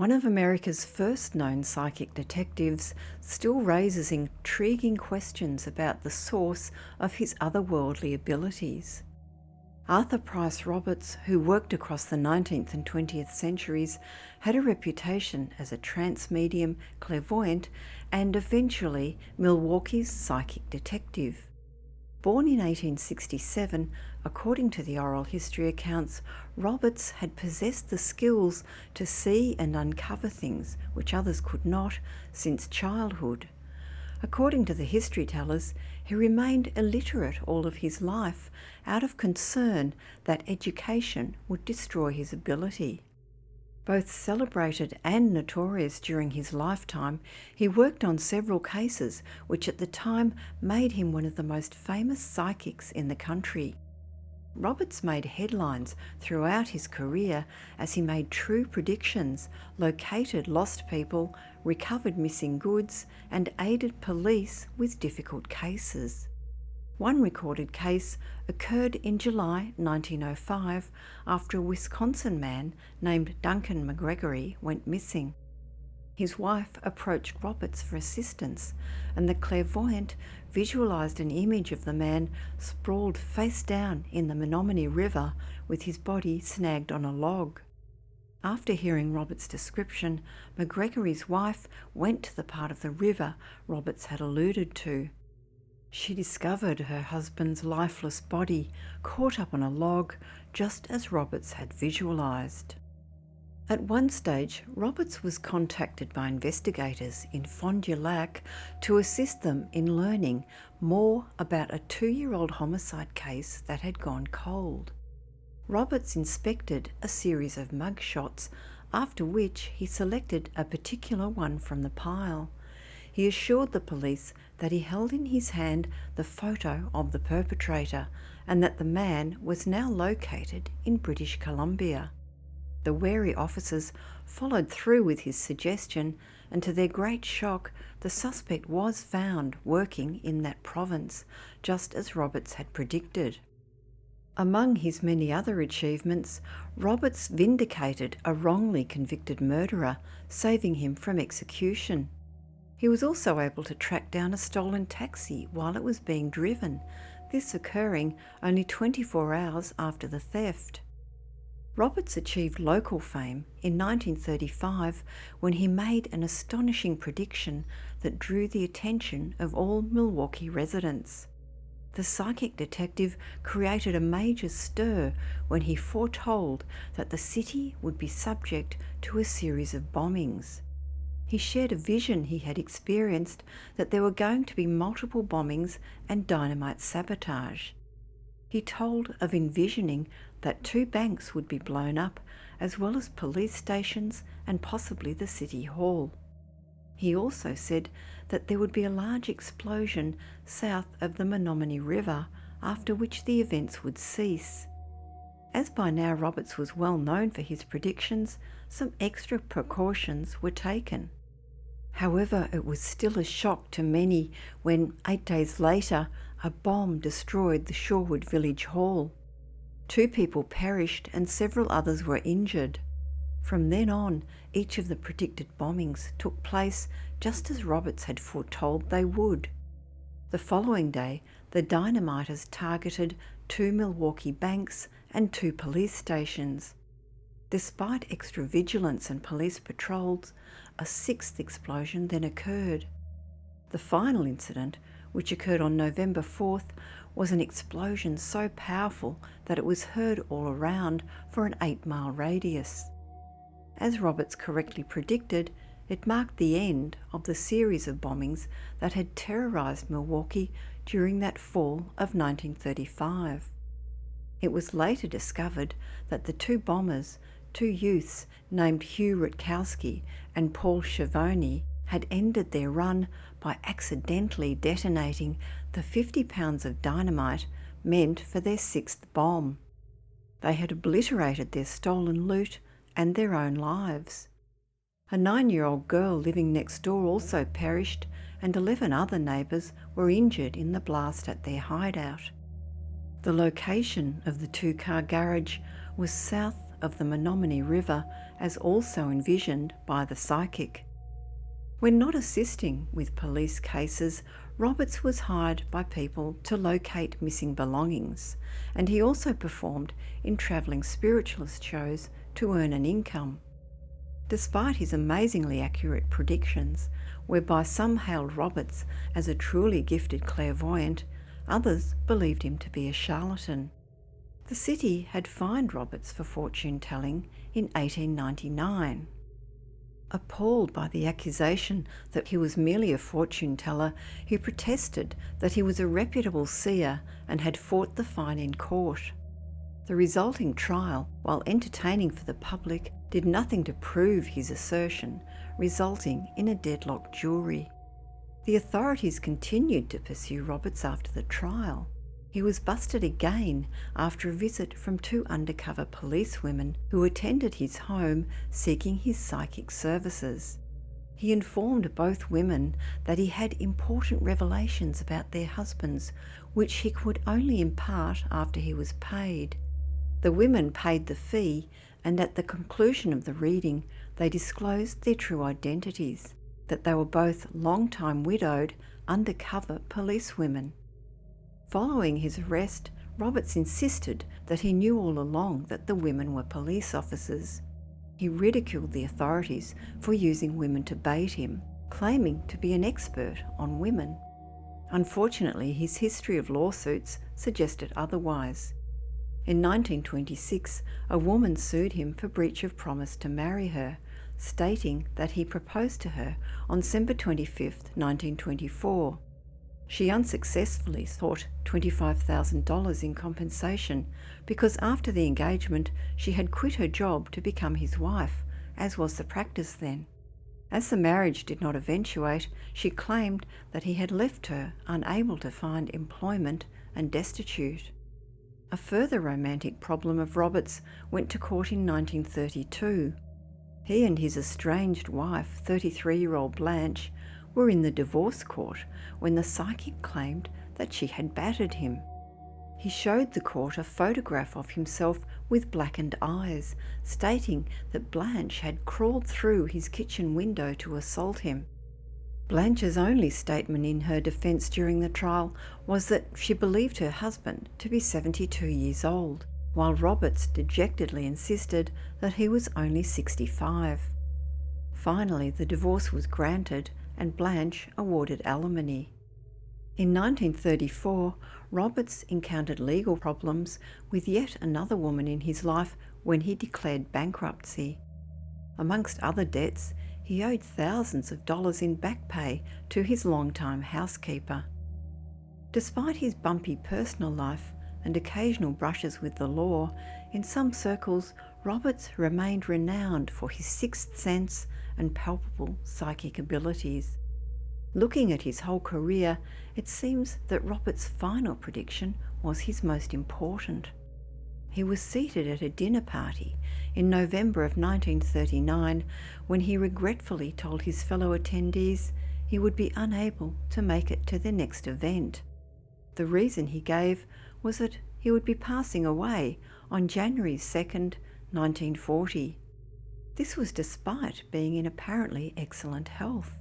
One of America's first known psychic detectives still raises intriguing questions about the source of his otherworldly abilities. Arthur Price Roberts, who worked across the 19th and 20th centuries, had a reputation as a trance medium, clairvoyant, and eventually Milwaukee's psychic detective. Born in 1867, according to the oral history accounts, Roberts had possessed the skills to see and uncover things which others could not since childhood. According to the history tellers, he remained illiterate all of his life out of concern that education would destroy his ability. Both celebrated and notorious during his lifetime, he worked on several cases which at the time made him one of the most famous psychics in the country. Roberts made headlines throughout his career as he made true predictions, located lost people, recovered missing goods, and aided police with difficult cases. One recorded case occurred in July 1905 after a Wisconsin man named Duncan McGregory went missing. His wife approached Roberts for assistance, and the clairvoyant visualized an image of the man sprawled face down in the Menominee River with his body snagged on a log. After hearing Roberts' description, McGregory's wife went to the part of the river Roberts had alluded to. She discovered her husband's lifeless body caught up on a log, just as Roberts had visualized. At one stage, Roberts was contacted by investigators in Fond du Lac to assist them in learning more about a 2-year-old homicide case that had gone cold. Roberts inspected a series of mugshots, after which he selected a particular one from the pile. He assured the police that he held in his hand the photo of the perpetrator and that the man was now located in British Columbia. The wary officers followed through with his suggestion, and to their great shock, the suspect was found working in that province, just as Roberts had predicted. Among his many other achievements, Roberts vindicated a wrongly convicted murderer, saving him from execution. He was also able to track down a stolen taxi while it was being driven, this occurring only 24 hours after the theft. Roberts achieved local fame in 1935 when he made an astonishing prediction that drew the attention of all Milwaukee residents. The psychic detective created a major stir when he foretold that the city would be subject to a series of bombings. He shared a vision he had experienced that there were going to be multiple bombings and dynamite sabotage. He told of envisioning that 2 banks would be blown up, as well as police stations and possibly the city hall. He also said that there would be a large explosion south of the Menominee River, after which the events would cease. As by now Roberts was well known for his predictions, some extra precautions were taken. However, it was still a shock to many when, 8 days later, a bomb destroyed the Shorewood Village Hall. 2 people perished and several others were injured. From then on, each of the predicted bombings took place just as Roberts had foretold they would. The following day, the dynamiters targeted 2 Milwaukee banks and 2 police stations. Despite extra vigilance and police patrols, a 6th explosion then occurred. The final incident, which occurred on November 4th, was an explosion so powerful that it was heard all around for an 8-mile radius. As Roberts correctly predicted, it marked the end of the series of bombings that had terrorized Milwaukee during that fall of 1935. It was later discovered that the 2 bombers, 2 youths named Hugh Rutkowski and Paul Schiavone, had ended their run by accidentally detonating the 50 pounds of dynamite meant for their 6th bomb. They had obliterated their stolen loot and their own lives. A 9-year-old girl living next door also perished, and 11 other neighbours were injured in the blast at their hideout. The location of the 2-car garage was south of the Menominee River as also envisioned by the psychic. When not assisting with police cases, Roberts was hired by people to locate missing belongings, and he also performed in travelling spiritualist shows to earn an income. Despite his amazingly accurate predictions, whereby some hailed Roberts as a truly gifted clairvoyant, others believed him to be a charlatan. The city had fined Roberts for fortune-telling in 1899. Appalled by the accusation that he was merely a fortune-teller, he protested that he was a reputable seer and had fought the fine in court. The resulting trial, while entertaining for the public, did nothing to prove his assertion, resulting in a deadlocked jury. The authorities continued to pursue Roberts after the trial. He was busted again after a visit from 2 undercover policewomen who attended his home seeking his psychic services. He informed both women that he had important revelations about their husbands, which he could only impart after he was paid. The women paid the fee, and at the conclusion of the reading, they disclosed their true identities, that they were both long-time widowed, undercover policewomen. Following his arrest, Roberts insisted that he knew all along that the women were police officers. He ridiculed the authorities for using women to bait him, claiming to be an expert on women. Unfortunately, his history of lawsuits suggested otherwise. In 1926, a woman sued him for breach of promise to marry her, stating that he proposed to her on December 25, 1924. She unsuccessfully sought $25,000 in compensation because after the engagement she had quit her job to become his wife, as was the practice then. As the marriage did not eventuate, she claimed that he had left her unable to find employment and destitute. A further romantic problem of Roberts went to court in 1932. He and his estranged wife, 33-year-old Blanche, were in the divorce court when the psychic claimed that she had battered him. He showed the court a photograph of himself with blackened eyes, stating that Blanche had crawled through his kitchen window to assault him. Blanche's only statement in her defence during the trial was that she believed her husband to be 72 years old, while Roberts dejectedly insisted that he was only 65. Finally, the divorce was granted and Blanche awarded alimony. In 1934, Roberts encountered legal problems with yet another woman in his life when he declared bankruptcy. Amongst other debts, he owed thousands of dollars in back pay to his longtime housekeeper. Despite his bumpy personal life and occasional brushes with the law, in some circles Roberts remained renowned for his sixth sense and palpable psychic abilities. Looking at his whole career, it seems that Roberts' final prediction was his most important. He was seated at a dinner party in November of 1939 when he regretfully told his fellow attendees he would be unable to make it to the next event. The reason he gave was that he would be passing away on January 2nd, 1940. This was despite being in apparently excellent health.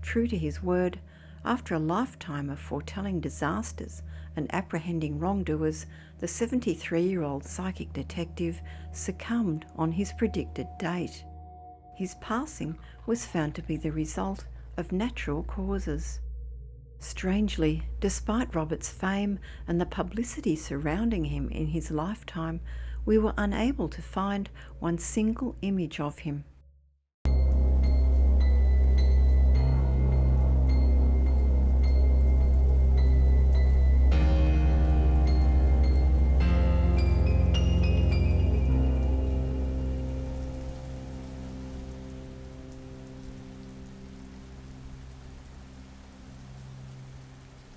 True to his word, after a lifetime of foretelling disasters and apprehending wrongdoers, the 73-year-old psychic detective succumbed on his predicted date. His passing was found to be the result of natural causes. Strangely, despite Roberts' fame and the publicity surrounding him in his lifetime, we were unable to find one single image of him.